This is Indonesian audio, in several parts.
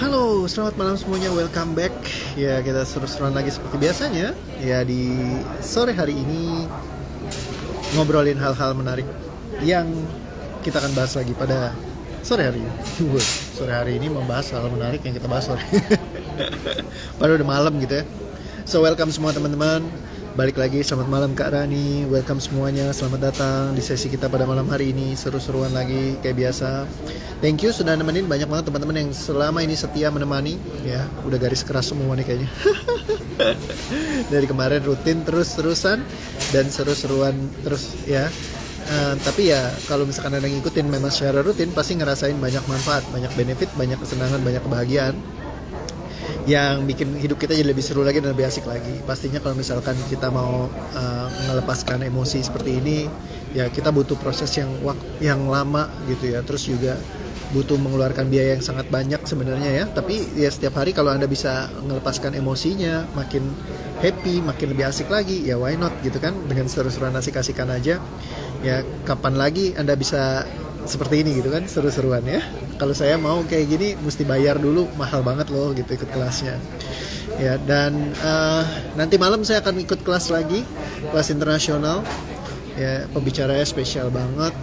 Halo, selamat malam semuanya. Welcome back. Ya, kita seru-seruan lagi seperti biasanya. Ya, di sore hari ini ngobrolin hal-hal menarik yang kita akan bahas lagi pada sore hari ini. Sore hari ini membahas hal menarik yang kita bahas sore. Padahal udah malam gitu ya. So, welcome semua teman-teman. Balik lagi, selamat malam Kak Rani. Welcome semuanya, selamat datang di sesi kita pada malam hari ini. Seru-seruan lagi kayak biasa. Thank you sudah nemenin, banyak banget teman-teman yang selama ini setia menemani. Ya, udah garis keras semua nih kayaknya. Dari kemarin rutin terus-terusan dan seru-seruan terus ya. Tapi ya kalau misalkan ada yang ngikutin memang secara rutin pasti ngerasain banyak manfaat, banyak benefit, banyak kesenangan, banyak kebahagiaan yang bikin hidup kita jadi lebih seru lagi dan lebih asik lagi. Pastinya kalau misalkan kita mau melepaskan emosi seperti ini, ya kita butuh proses yang lama gitu ya. Terus juga butuh mengeluarkan biaya yang sangat banyak sebenarnya ya. Tapi ya setiap hari kalau Anda bisa melepaskan emosinya, makin happy, makin lebih asik lagi, ya why not gitu kan. Dengan seru-seruan asik-asikan aja. Ya kapan lagi Anda bisa seperti ini gitu kan, seru-seruan ya. Kalau saya mau kayak gini mesti bayar dulu, mahal banget loh gitu ikut kelasnya ya. Dan nanti malam saya akan ikut kelas lagi, kelas internasional ya. Pembicaranya spesial banget,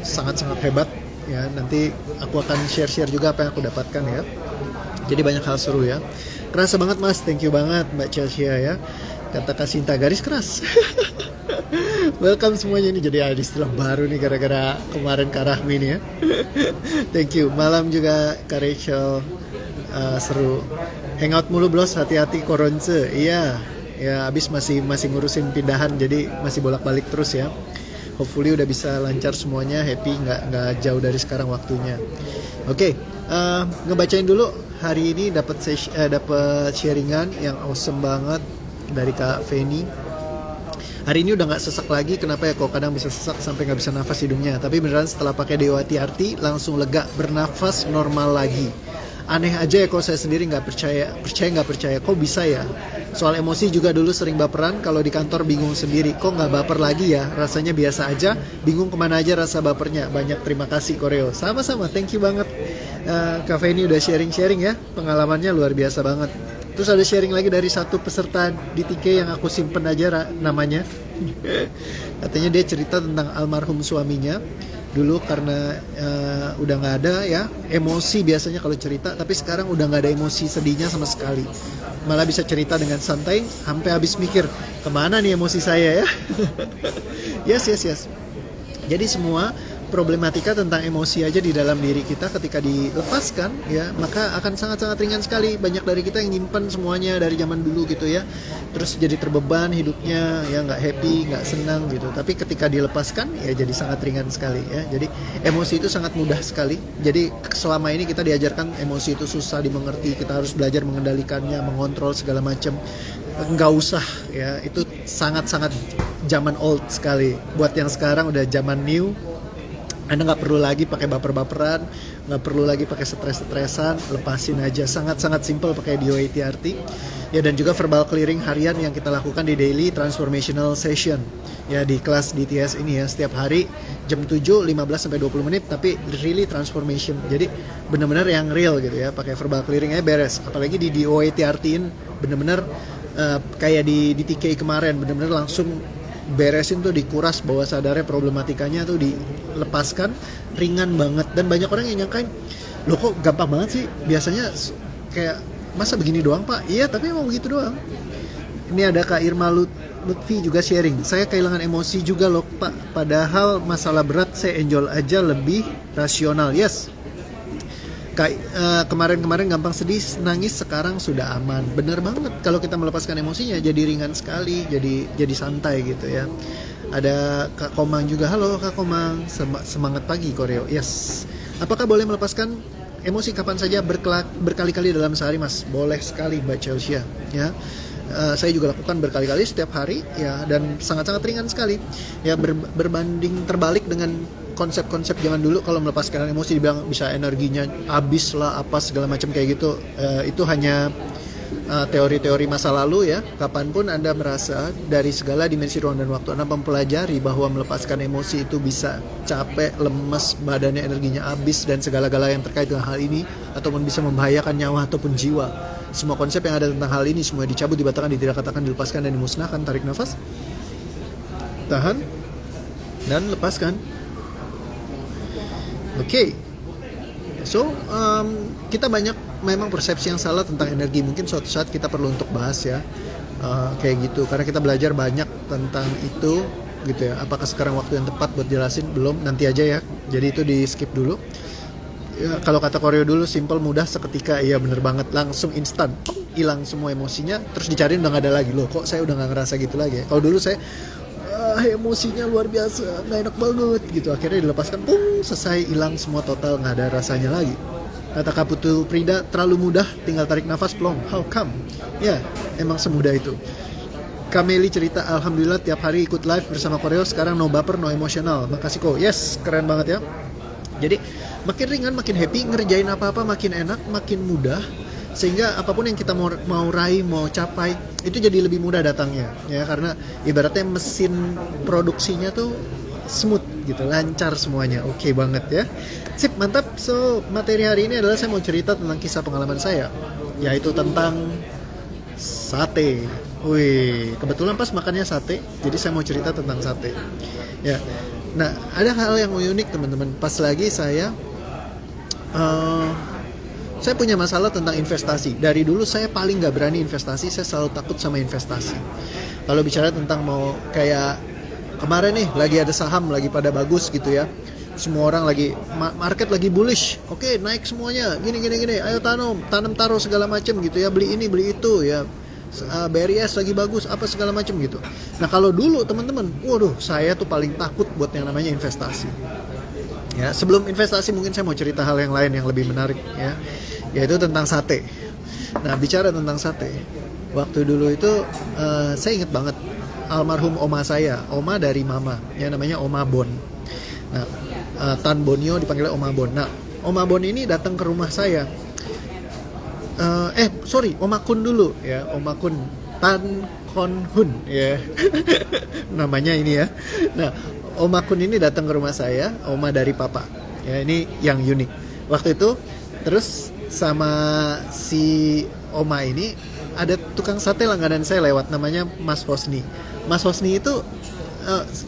sangat-sangat hebat ya. Nanti aku akan share juga apa yang aku dapatkan ya. Jadi banyak hal seru ya. Kerasa banget mas, thank you banget Mbak Chelsea ya. Kata Kasinta garis keras. Welcome semuanya, ini jadi ada istilah baru nih gara-gara kemarin Kak Rahmi nih ya. Thank you. Malam juga Kak Rachel, seru. Hangout mulu bros, hati-hati koronce. Iya, ya abis masih ngurusin pindahan jadi masih bolak-balik terus ya. Hopefully udah bisa lancar semuanya, happy, nggak jauh dari sekarang waktunya. Oke, ngebacain dulu hari ini dapat sharingan yang awesome banget dari Kak Feni. Hari ini udah nggak sesak lagi. Kenapa ya? Kok kadang bisa sesak sampai nggak bisa nafas hidungnya. Tapi beneran setelah pakai DOATRT langsung lega, bernafas normal lagi. Aneh aja ya kok saya sendiri nggak percaya. Kok bisa ya? Soal emosi juga dulu sering baperan. Kalau di kantor bingung sendiri. Kok nggak baper lagi ya? Rasanya biasa aja. Bingung kemana aja rasa bapernya. Banyak terima kasih Koreo. Sama-sama. Thank you banget. Kak Feni udah sharing ya. Pengalamannya luar biasa banget. Terus ada sharing lagi dari satu peserta di TK yang aku simpen aja namanya. Katanya dia cerita tentang almarhum suaminya. Dulu karena udah gak ada ya, emosi biasanya kalau cerita. Tapi sekarang udah gak ada emosi sedihnya sama sekali. Malah bisa cerita dengan santai sampai habis mikir, kemana nih emosi saya ya. Yes. Jadi semua problematika tentang emosi aja di dalam diri kita ketika dilepaskan ya, maka akan sangat-sangat ringan sekali. Banyak dari kita yang nyimpan semuanya dari zaman dulu gitu ya, terus jadi terbeban hidupnya ya, nggak happy, nggak senang gitu. Tapi ketika dilepaskan ya jadi sangat ringan sekali ya. Jadi emosi itu sangat mudah sekali. Jadi selama ini kita diajarkan emosi itu susah dimengerti, kita harus belajar mengendalikannya, mengontrol segala macam. Nggak usah ya, itu sangat-sangat zaman old sekali. Buat yang sekarang udah zaman new, Anda nggak perlu lagi pakai baper-baperan, nggak perlu lagi pakai stres-stresan, lepasin aja. Sangat-sangat simple pakai DOATRT. Ya, dan juga verbal clearing harian yang kita lakukan di daily transformational session. Ya, di kelas DTS ini ya, setiap hari jam 7, 15-20 menit, tapi really transformation. Jadi benar-benar yang real gitu ya, pakai verbal clearingnya beres. Apalagi di DOATRT-in benar-benar kayak di TK kemarin, benar-benar langsung beresin tuh, dikuras bawah sadarnya, problematikanya tuh dilepaskan, ringan banget. Dan banyak orang yang nyangkain, loh kok gampang banget sih, biasanya kayak masa begini doang pak. Iya, tapi emang begitu doang. Ini ada Kak Irma Lutfi juga sharing, saya kehilangan emosi juga loh pak, padahal masalah berat saya enjoy aja, lebih rasional. Yes, kemarin gampang sedih, nangis, sekarang sudah aman. Bener banget, kalau kita melepaskan emosinya jadi ringan sekali, jadi santai gitu ya. Ada Kak Komang juga, halo Kak Komang, semangat pagi Koreo. Yes, apakah boleh melepaskan emosi kapan saja, berkali-kali dalam sehari mas? Boleh sekali Mbak Chelsea ya. Saya juga lakukan berkali-kali setiap hari ya, dan sangat-sangat ringan sekali ya. Berbanding terbalik dengan konsep-konsep zaman dulu, kalau melepaskan emosi dibilang bisa energinya habis lah, apa segala macam kayak gitu. Itu hanya teori-teori masa lalu ya. Kapanpun Anda merasa dari segala dimensi ruang dan waktu Anda mempelajari bahwa melepaskan emosi itu bisa capek, lemes, badannya energinya habis dan segala-gala yang terkait dengan hal ini, ataupun bisa membahayakan nyawa ataupun jiwa. Semua konsep yang ada tentang hal ini semua dicabut, dibatalkan, ditiadakan, dilepaskan, dan dimusnahkan. Tarik nafas, tahan, dan lepaskan. Oke. So, kita banyak memang persepsi yang salah tentang energi. Mungkin suatu saat kita perlu untuk bahas ya, kayak gitu. Karena kita belajar banyak tentang itu, gitu ya. Apakah sekarang waktu yang tepat buat jelasin? Belum, nanti aja ya. Jadi itu di skip dulu. Ya, kalau kata Koreo dulu, simple, mudah, seketika. Iya bener banget, langsung instan, hilang semua emosinya. Terus dicariin udah gak ada lagi. Loh, kok saya udah gak ngerasa gitu lagi ya? Kalau dulu saya emosinya luar biasa, gak enak banget gitu. Akhirnya dilepaskan, pung, selesai, hilang semua total, gak ada rasanya lagi. Kata Kaputu Prida, terlalu mudah, tinggal tarik nafas, plong. How come? Ya, emang semudah itu. Kameli cerita, alhamdulillah tiap hari ikut live bersama Koreo, sekarang no baper, no emosional. Makasih kok. Yes, keren banget ya. Jadi makin ringan, makin happy, ngerjain apa-apa makin enak, makin mudah. Sehingga apapun yang kita mau raih, mau capai, itu jadi lebih mudah datangnya ya, karena ibaratnya mesin produksinya tuh smooth gitu, lancar semuanya. Oke banget ya. Sip, mantap. So, materi hari ini adalah saya mau cerita tentang kisah pengalaman saya, yaitu tentang sate. Wih, kebetulan pas makannya sate, jadi saya mau cerita tentang sate. Ya. Nah, ada hal yang unik teman-teman. Pas lagi saya punya masalah tentang investasi. Dari dulu saya paling gak berani investasi, saya selalu takut sama investasi. Kalau bicara tentang mau kayak kemarin nih, lagi ada saham, lagi pada bagus gitu ya. Semua orang lagi, market lagi bullish. Oke, naik semuanya, gini. Ayo tanam taruh segala macam gitu ya. Beli ini, beli itu ya. BRIS lagi bagus, apa segala macam gitu. Nah kalau dulu teman-teman, waduh, saya tuh paling takut buat yang namanya investasi. Ya, sebelum investasi mungkin saya mau cerita hal yang lain yang lebih menarik ya, yaitu tentang sate. Nah bicara tentang sate, waktu dulu itu saya inget banget almarhum oma saya, oma dari mama, ya namanya Oma Bon. Nah Tan Bonio dipanggilnya Oma Bon. Nah Oma Bon ini datang ke rumah saya. Oma Kun dulu ya, Oma Kun Tan Kon Hun ya. Namanya ini ya. Nah, Oma Kun ini datang ke rumah saya, oma dari papa. Ya, ini yang unik. Waktu itu terus sama si oma ini ada tukang sate langganan saya lewat, namanya Mas Hosni. Mas Hosni itu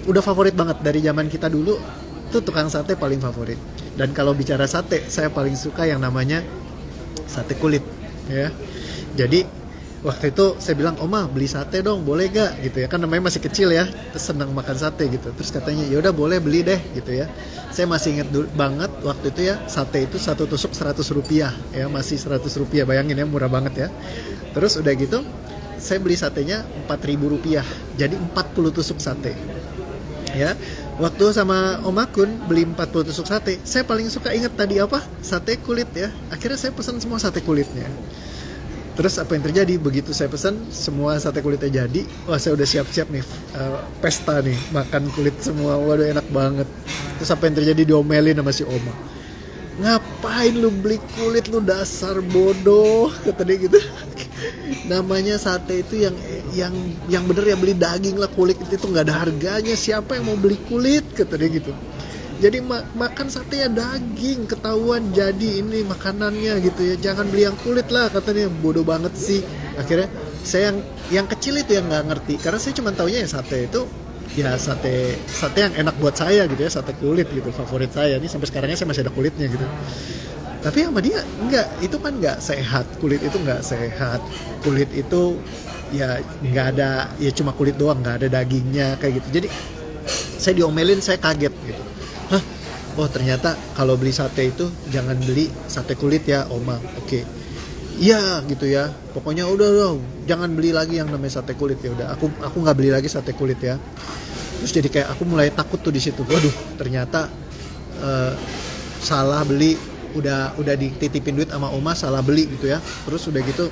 udah favorit banget dari zaman kita dulu. Itu tukang sate paling favorit. Dan kalau bicara sate, saya paling suka yang namanya sate kulit. Ya, jadi waktu itu saya bilang, Oma beli sate dong, boleh gak gitu ya, kan namanya masih kecil ya, terus senang makan sate gitu. Terus katanya ya udah boleh, beli deh gitu ya. Saya masih inget banget waktu itu ya, sate itu satu tusuk 100 rupiah ya, masih 100 rupiah, bayangin ya, murah banget ya. Terus udah gitu saya beli satenya 4.000 rupiah, jadi 40 tusuk sate ya. Waktu sama Om Akun beli 40 tusuk sate, saya paling suka inget tadi apa? Sate kulit ya. Akhirnya saya pesan semua sate kulitnya. Terus apa yang terjadi? Begitu saya pesan semua sate kulitnya jadi, wah saya udah siap-siap nih pesta nih, makan kulit semua. Waduh enak banget. Terus apa yang terjadi? Diomelin sama si Oma. Ngapain lu beli kulit, lu dasar bodoh, kata dia gitu. Namanya sate itu yang bener ya beli daging lah, kulit itu nggak ada harganya, siapa yang mau beli kulit, kata dia gitu. Jadi makan sate ya daging, ketahuan jadi ini makanannya gitu ya, jangan beli yang kulit lah, katanya. Bodoh banget sih. Akhirnya saya yang kecil itu yang nggak ngerti, karena saya cuma taunya ya sate itu ya sate yang enak buat saya gitu ya, sate kulit gitu, favorit saya nih, sampai sekarangnya saya masih ada kulitnya gitu. Tapi sama dia enggak, itu kan enggak sehat, kulit itu enggak sehat, kulit itu ya enggak ada, ya cuma kulit doang, enggak ada dagingnya kayak gitu. Jadi saya diomelin, saya kaget gitu. Hah? Oh ternyata kalau beli sate itu jangan beli sate kulit ya Oma. Oke. Iya gitu ya. Pokoknya udah jangan beli lagi yang namanya sate kulit ya udah. Aku nggak beli lagi sate kulit ya. Terus jadi kayak aku mulai takut tuh di situ. Waduh, ternyata salah beli, udah dititipin duit sama Oma, salah beli gitu ya. Terus udah gitu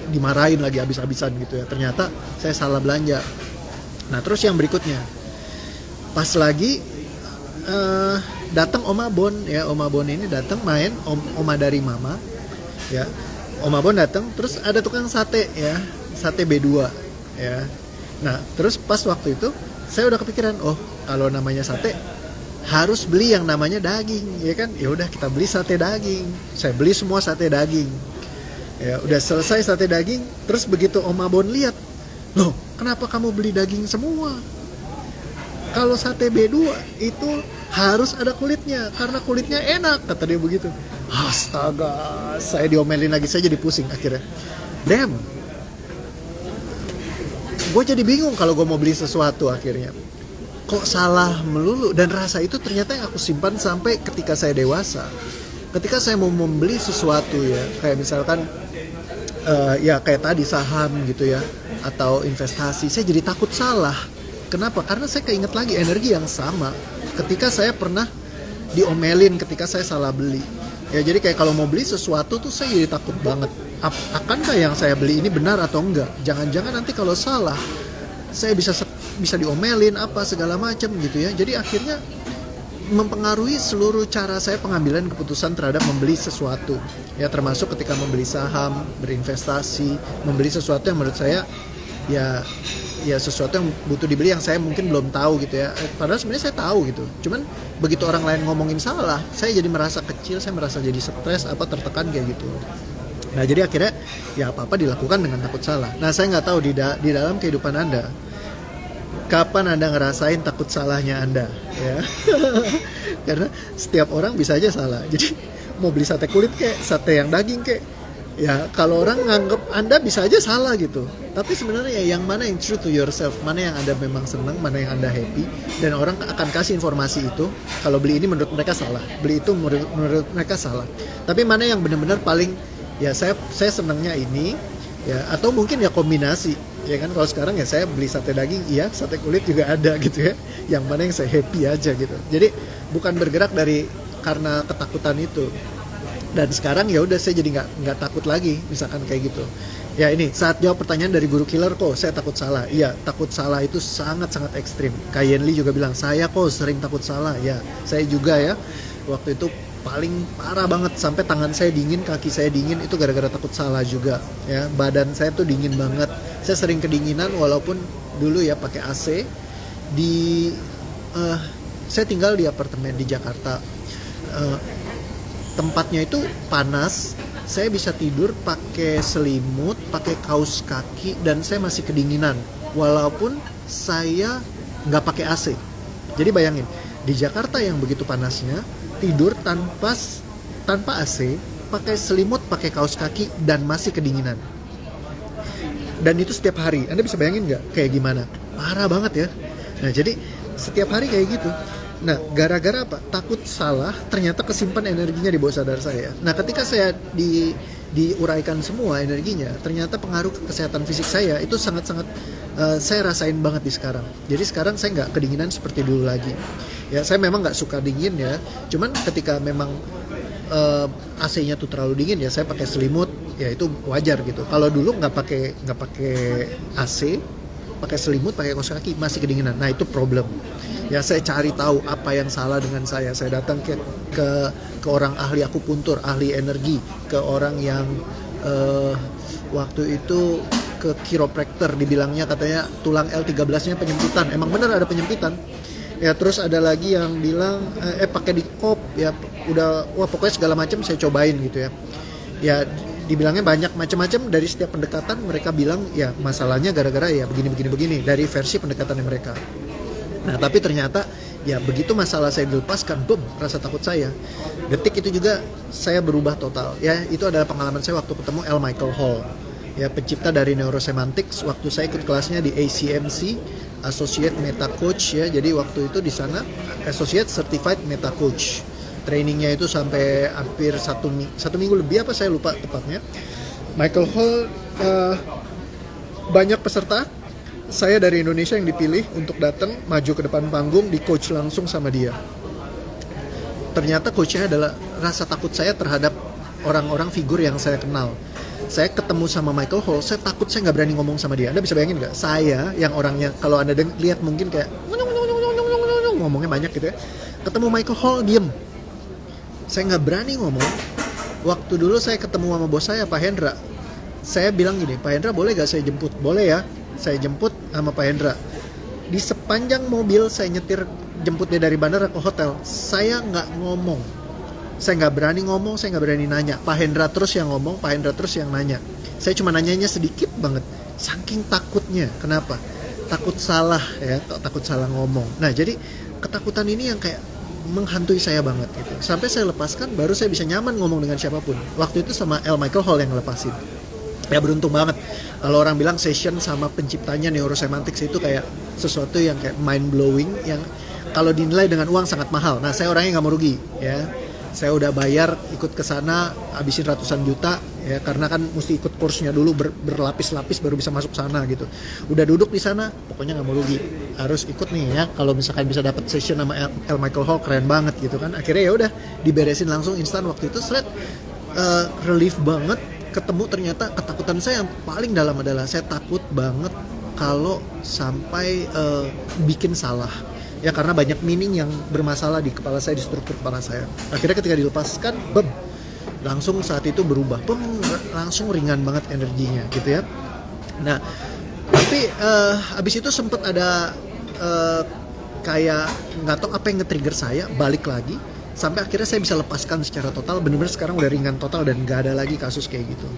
dimarahin lagi habis-habisan gitu ya. Ternyata saya salah belanja. Nah, terus yang berikutnya. Pas lagi datang Oma Bon ya. Oma Bon ini datang main, Oma dari mama ya. Oma Bon datang, terus ada tukang sate ya. Sate B2 ya. Nah, terus pas waktu itu saya udah kepikiran, oh kalau namanya sate harus beli yang namanya daging, ya kan? Ya udah kita beli sate daging. Saya beli semua sate daging. Ya udah selesai sate daging, terus begitu Om Abon lihat, loh kenapa kamu beli daging semua? Kalau sate B2 itu harus ada kulitnya, karena kulitnya enak, kata dia begitu. Astaga, saya diomelin lagi, saya jadi pusing akhirnya. Damn, gue jadi bingung kalau gue mau beli sesuatu akhirnya. Kok salah melulu, dan rasa itu ternyata yang aku simpan sampai ketika saya dewasa. Ketika saya mau membeli sesuatu ya, kayak misalkan ya kayak tadi saham gitu ya, atau investasi, saya jadi takut salah. Kenapa? Karena saya keinget lagi energi yang sama ketika saya pernah diomelin ketika saya salah beli. Ya jadi kayak kalau mau beli sesuatu tuh saya jadi takut banget. Akankah yang saya beli ini benar atau enggak? Jangan-jangan nanti kalau salah saya bisa diomelin apa segala macam gitu ya. Jadi akhirnya mempengaruhi seluruh cara saya pengambilan keputusan terhadap membeli sesuatu. Ya termasuk ketika membeli saham, berinvestasi, membeli sesuatu yang menurut saya ya sesuatu yang butuh dibeli yang saya mungkin belum tahu gitu ya. Padahal sebenarnya saya tahu gitu. Cuman begitu orang lain ngomongin salah, saya jadi merasa kecil, saya merasa jadi stres apa tertekan kayak gitu. Nah jadi akhirnya ya apa-apa dilakukan dengan takut salah. Nah saya nggak tahu di dalam kehidupan Anda, kapan Anda ngerasain takut salahnya Anda ya. Karena setiap orang bisa aja salah. Jadi mau beli sate kulit kek, sate yang daging kek, ya kalau orang nganggep Anda bisa aja salah gitu. Tapi sebenarnya yang mana yang true to yourself, mana yang Anda memang senang, mana yang Anda happy, dan orang akan kasih informasi itu. Kalau beli ini menurut mereka salah, beli itu menurut mereka salah. Tapi mana yang benar-benar paling ya saya senangnya ini ya, atau mungkin ya kombinasi. Ya kan kalau sekarang ya saya beli sate daging, iya sate kulit juga ada gitu ya. Yang mana yang saya happy aja gitu. Jadi bukan bergerak dari karena ketakutan itu. Dan sekarang ya udah saya jadi nggak takut lagi misalkan kayak gitu. Ya ini saat jawab pertanyaan dari guru killer kok saya takut salah. Iya takut salah itu sangat-sangat ekstrim. Kak Yenli juga bilang saya kok sering takut salah. Ya saya juga ya waktu itu paling parah banget sampai tangan saya dingin, kaki saya dingin itu gara-gara takut salah juga. Ya badan saya tuh dingin banget. Saya sering kedinginan walaupun dulu ya pakai AC saya tinggal di apartemen di Jakarta. Tempatnya itu panas, saya bisa tidur pakai selimut, pakai kaos kaki, dan saya masih kedinginan walaupun saya nggak pakai AC. Jadi bayangin, di Jakarta yang begitu panasnya, tidur tanpa AC, pakai selimut, pakai kaos kaki, dan masih kedinginan. Dan itu setiap hari. Anda bisa bayangin nggak kayak gimana? Parah banget ya. Nah jadi setiap hari kayak gitu. Nah, gara-gara apa? Takut salah, ternyata kesimpan energinya di bawah sadar saya. Nah, ketika saya diuraikan semua energinya, ternyata pengaruh ke kesehatan fisik saya itu sangat-sangat saya rasain banget di sekarang. Jadi sekarang saya nggak kedinginan seperti dulu lagi. Ya, saya memang nggak suka dingin ya. Cuman ketika memang AC-nya tuh terlalu dingin ya, saya pakai selimut, ya itu wajar gitu. Kalau dulu nggak pakai AC, pakai selimut, pakai kaos kaki, masih kedinginan. Nah, itu problem. Ya saya cari tahu apa yang salah dengan saya. Saya datang ke orang ahli akupuntur, ahli energi, ke orang yang waktu itu ke chiropractor, dibilangnya katanya tulang L13-nya penyempitan. Emang benar ada penyempitan. Ya terus ada lagi yang bilang pakai di kop ya udah wah pokoknya segala macam saya cobain gitu ya. Ya dibilangnya banyak macam-macam dari setiap pendekatan mereka bilang ya masalahnya gara-gara ya begini dari versi pendekatannya mereka. Nah tapi ternyata ya begitu masalah saya dilepaskan, boom, rasa takut saya. Detik itu juga saya berubah total. Ya itu adalah pengalaman saya waktu ketemu L. Michael Hall, ya pencipta dari Neurosemantics. Waktu saya ikut kelasnya di ACMC, Associate Meta Coach ya. Jadi waktu itu di sana Associate Certified Meta Coach. Trainingnya itu sampai hampir satu minggu lebih apa saya lupa tepatnya. Michael Hall banyak peserta. Saya dari Indonesia yang dipilih untuk datang maju ke depan panggung, di coach langsung sama dia. Ternyata coachnya adalah rasa takut saya terhadap orang-orang figur yang saya kenal. Saya ketemu sama Michael Hall, saya takut, saya nggak berani ngomong sama dia. Anda bisa bayangin nggak? Saya yang orangnya kalau Anda lihat mungkin kayak ngomongnya banyak gitu ya. Ketemu Michael Hall diem. Saya nggak berani ngomong. Waktu dulu saya ketemu sama bos saya Pak Hendra. Saya bilang gini, Pak Hendra boleh gak saya jemput? Boleh ya. Saya jemput sama Pak Hendra. Di sepanjang mobil saya nyetir jemput dia dari bandara ke hotel, saya nggak ngomong. Saya nggak berani ngomong, saya nggak berani nanya. Pak Hendra terus yang ngomong, Pak Hendra terus yang nanya. Saya cuma nanyanya sedikit banget. Saking takutnya. Kenapa? Takut salah ya, takut salah ngomong. Nah, jadi ketakutan ini yang kayak menghantui saya banget gitu. Sampai saya lepaskan, baru saya bisa nyaman ngomong dengan siapapun. Waktu itu sama L. Michael Hall yang ngelepasin. Ya beruntung banget. Kalau orang bilang session sama penciptanya Neurosemantics itu kayak sesuatu yang kayak mind blowing, yang kalau dinilai dengan uang sangat mahal. Nah, saya orangnya nggak mau rugi ya. Saya udah bayar ikut ke sana, habisin ratusan juta ya, karena kan mesti ikut kursnya dulu berlapis-lapis baru bisa masuk sana gitu. Udah duduk di sana, pokoknya nggak mau rugi, harus ikut nih ya. Kalau misalkan bisa dapat session sama L. Michael Hall, keren banget gitu kan. Akhirnya ya udah diberesin langsung instan waktu itu, relief banget. Ketemu ternyata ketakutan saya yang paling dalam adalah saya takut banget kalau sampai bikin salah. Ya karena banyak meaning yang bermasalah di kepala saya, di struktur kepala saya. Akhirnya ketika dilepaskan, langsung saat itu berubah. Langsung ringan banget energinya gitu ya. Nah, tapi abis itu sempat ada kayak nggak tahu apa yang nge-trigger saya, balik lagi. Sampai akhirnya saya bisa lepaskan secara total, benar-benar sekarang udah ringan total dan nggak ada lagi kasus kayak gitu.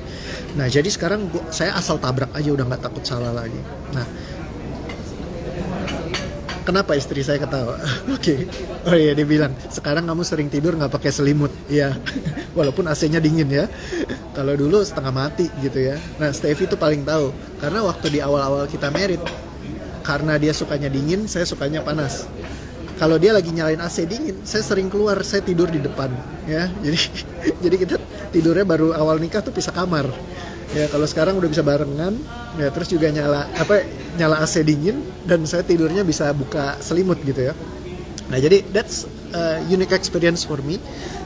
Nah jadi sekarang saya asal tabrak aja, udah nggak takut salah lagi. Nah, kenapa istri saya ketawa? Oke. Oh iya, dia bilang sekarang kamu sering tidur nggak pakai selimut, ya. Walaupun AC-nya dingin ya. Kalau dulu setengah mati gitu ya. Nah Stevie itu paling tahu, karena waktu di awal-awal kita married, karena dia sukanya dingin, saya sukanya panas. Kalau dia lagi nyalain AC dingin, saya sering keluar, saya tidur di depan, ya. Jadi kita tidurnya baru awal nikah tuh pisah kamar. Ya kalau sekarang udah bisa barengan, ya terus juga nyala AC dingin dan saya tidurnya bisa buka selimut gitu ya. Nah jadi that's unique experience for me,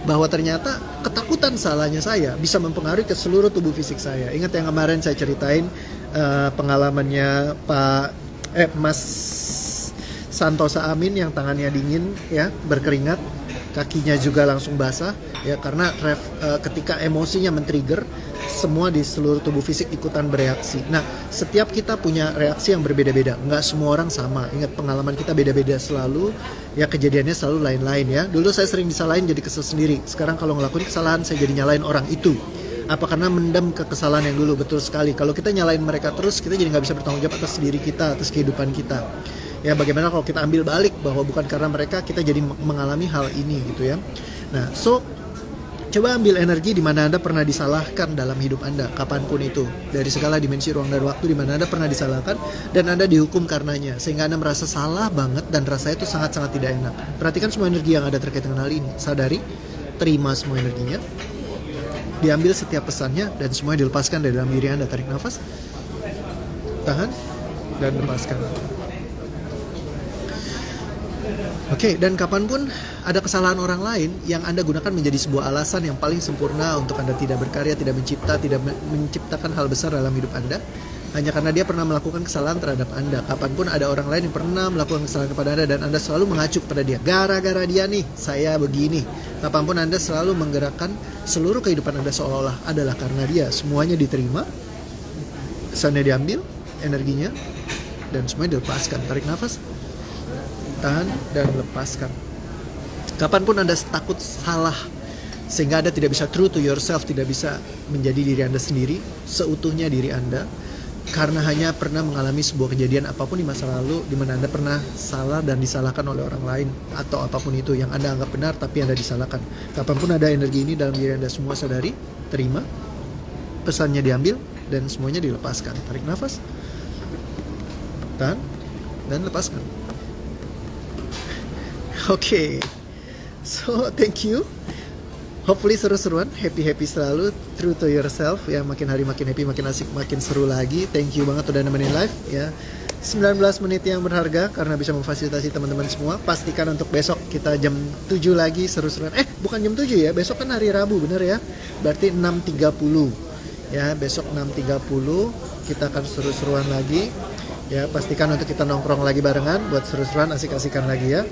bahwa ternyata ketakutan salahnya saya bisa mempengaruhi ke seluruh tubuh fisik saya. Ingat yang kemarin saya ceritain pengalamannya Mas Santosa Amin yang tangannya dingin ya, berkeringat, kakinya juga langsung basah ya, karena ketika emosinya men-trigger, semua di seluruh tubuh fisik ikutan bereaksi. Nah, setiap kita punya reaksi yang berbeda-beda, nggak semua orang sama. Ingat, pengalaman kita beda-beda selalu, ya kejadiannya selalu lain-lain ya. Dulu saya sering disalahin jadi kesel sendiri, sekarang kalau ngelakuin kesalahan saya jadi nyalain orang itu. Apa karena mendam ke kesalahan yang dulu? Betul sekali. Kalau kita nyalain mereka terus, kita jadi nggak bisa bertanggung jawab atas diri kita, atas kehidupan kita. Ya bagaimana kalau kita ambil balik bahwa bukan karena mereka kita jadi mengalami hal ini gitu ya. Nah, coba ambil energi di mana Anda pernah disalahkan dalam hidup Anda, kapanpun itu, dari segala dimensi ruang dan waktu di mana Anda pernah disalahkan dan Anda dihukum karenanya, sehingga Anda merasa salah banget dan rasanya itu sangat-sangat tidak enak. Perhatikan semua energi yang ada terkait dengan hal ini. Sadari, terima semua energinya, diambil setiap pesannya dan semuanya dilepaskan dari dalam diri Anda. Tarik nafas, tahan, dan lepaskan. Oke, dan kapanpun ada kesalahan orang lain yang Anda gunakan menjadi sebuah alasan yang paling sempurna untuk Anda tidak berkarya, tidak menciptakan hal besar dalam hidup Anda, hanya karena dia pernah melakukan kesalahan terhadap Anda. Kapanpun ada orang lain yang pernah melakukan kesalahan kepada Anda dan Anda selalu mengacu kepada dia, gara-gara dia nih saya begini. Kapanpun Anda selalu menggerakkan seluruh kehidupan Anda seolah-olah adalah karena dia. Semuanya diterima, kesannya diambil, energinya, dan semuanya dilepaskan. Tarik nafas, tahan, dan lepaskan. Kapanpun Anda takut salah, sehingga Anda tidak bisa true to yourself, tidak bisa menjadi diri Anda sendiri, seutuhnya diri Anda, karena hanya pernah mengalami sebuah kejadian apapun di masa lalu, di mana Anda pernah salah dan disalahkan oleh orang lain, atau apapun itu yang Anda anggap benar tapi Anda disalahkan. Kapanpun ada energi ini dalam diri Anda, semua sadari, terima, pesannya diambil, dan semuanya dilepaskan. Tarik nafas, tahan, dan lepaskan. Oke, so thank you. Hopefully seru-seruan, happy selalu, true to yourself ya, makin hari makin happy, makin asik, makin seru lagi. Thank you banget udah nemenin live ya. 19 menit yang berharga karena bisa memfasilitasi teman-teman semua. Pastikan untuk besok kita jam 7 lagi seru-seruan. Bukan jam 7 ya, besok kan hari Rabu, bener ya. Berarti 6.30 ya, besok 6.30 kita akan seru-seruan lagi. Ya, pastikan untuk kita nongkrong lagi barengan buat seru-seruan, asik-asikan lagi ya.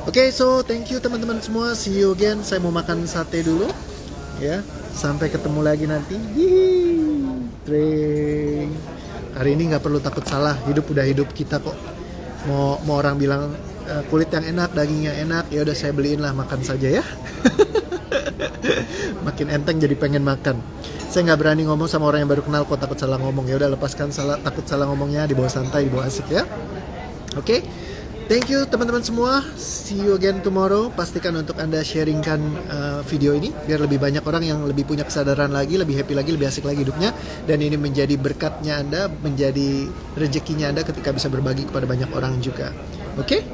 Oke, so thank you teman-teman semua. See you again. Saya mau makan sate dulu. Ya, sampai ketemu lagi nanti. Hari ini nggak perlu takut salah. Hidup udah hidup kita kok. Mau orang bilang kulit yang enak, dagingnya enak, ya udah saya beliin lah, makan saja ya. Makin enteng jadi pengen makan. Saya nggak berani ngomong sama orang yang baru kenal kok, takut salah ngomong. Ya udah lepaskan takut salah ngomongnya, dibawa santai, dibawa asik ya. Oke. Thank you teman-teman semua. See you again tomorrow. Pastikan untuk Anda sharingkan video ini biar lebih banyak orang yang lebih punya kesadaran lagi, lebih happy lagi, lebih asik lagi hidupnya. Dan ini menjadi berkatnya Anda, menjadi rezekinya Anda ketika bisa berbagi kepada banyak orang juga. Oke?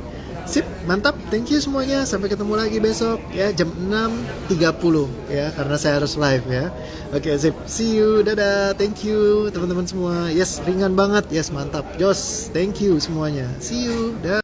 Sip, mantap. Thank you semuanya. Sampai ketemu lagi besok ya jam 6.30 ya, karena saya harus live ya. Oke, sip. See you. Dadah. Thank you teman-teman semua. Yes, ringan banget. Yes, mantap. Jos, thank you semuanya. See you. Dadah.